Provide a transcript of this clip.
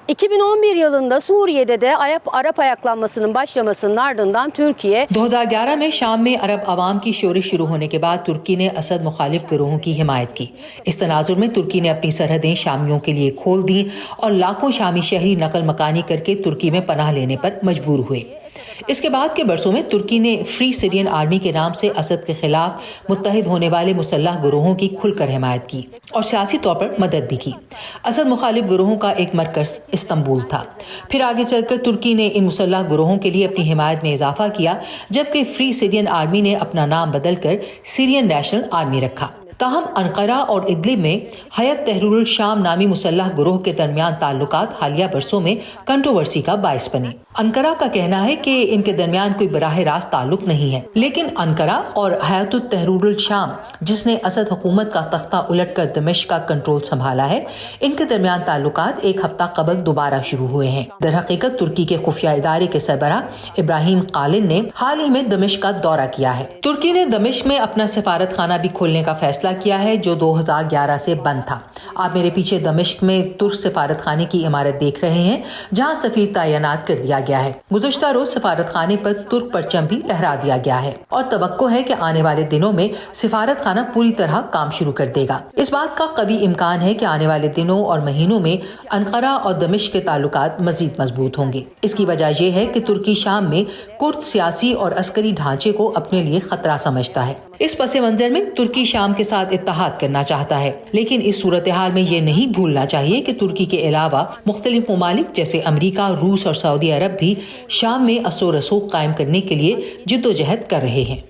2011 yılında Suriye'de de Arap ayaklanmasının başlamasının ardından Türkiye 2011 में शाम में अरब आवाम की शोरिश शुरू होने के बाद तुर्की ने असद मुखालिफ गिरोहों की हिमायत की। इस तनाजुर में तुर्की ने अपनी सरहदें शामियों के लिए खोल दी और लाखों शामी शहरी नकल मकानी करके तुर्की में पनाह लेने पर मजबूर हुए। इसके बाद के बरसों में तुर्की ने फ्री सीरियन आर्मी के नाम से असद के खिलाफ मुत्तहिद होने वाले मुसल्लह गिरोहों की खुलकर हिमायत की और सियासी तौर पर मदद भी की। असद मुखालिफ गिरोहों का एक मरकज इस्तांबुल था। फिर आगे चलकर तुर्की ने इन मुसल्लह गिरोहों के लिए अपनी हिमायत में इजाफा किया, जबकि फ्री सीरियन आर्मी ने अपना नाम बदलकर सीरियन नेशनल आर्मी रखा। ताहम अनकरा और इदलिब में हयत तहरीरुल शाम नामी मुसल्लह गिरोह के दरमियान ताल्लुकात हालिया बरसों में कंट्रोवर्सी का बायस बने। अनकरा का कहना है कि इनके दरमियान कोई बराह रास्त ताल्लुक नहीं है, लेकिन अनकरा और हयत तहरीरुल शाम, जिसने असद हुकूमत का तख्ता उलटकर दमिश्क का कंट्रोल संभाला है, इनके दरमियान ताल्लुकात एक हफ्ता कबल दोबारा शुरू हुए हैं। दरहकीकत तुर्की के खुफिया इदारे के सरबराह इब्राहिम कालिन ने हाल ही में दमिश्क का दौरा किया है। तुर्की ने दमिश्क में अपना सफारत खाना भी खोलने का फैसला किया है, जो 2011 से बंद था। आप मेरे पीछे दमिश्क में तुर्क सफारत खाने की इमारत देख रहे हैं, जहां सफीर तैनात कर दिया गया है। गुज़श्ता रोज सफारत खाने पर तुर्क परचम भी लहरा दिया गया है और तवक्को है कि आने वाले दिनों में सफारत खाना पूरी तरह काम शुरू कर देगा। इस बात का कभी इम्कान है कि आने वाले दिनों और महीनों में अनकरा और दमिश्क के ताल्लुकात मजीद मजबूत होंगे। इसकी वजह यह है कि तुर्की शाम में कुर्द सियासी और अस्करी ढांचे को अपने लिए खतरा समझता है। इस पस मंजर में तुर्की शाम के साथ इत्तेहाद करना चाहता है, लेकिन इस सूरत हाल में ये नहीं भूलना चाहिए कि तुर्की के अलावा मुख्तलिफ ममालिक जैसे अमरीका, रूस और सऊदी अरब भी शाम में असो रसूख कायम करने के लिए जिद्दोजहद कर रहे हैं।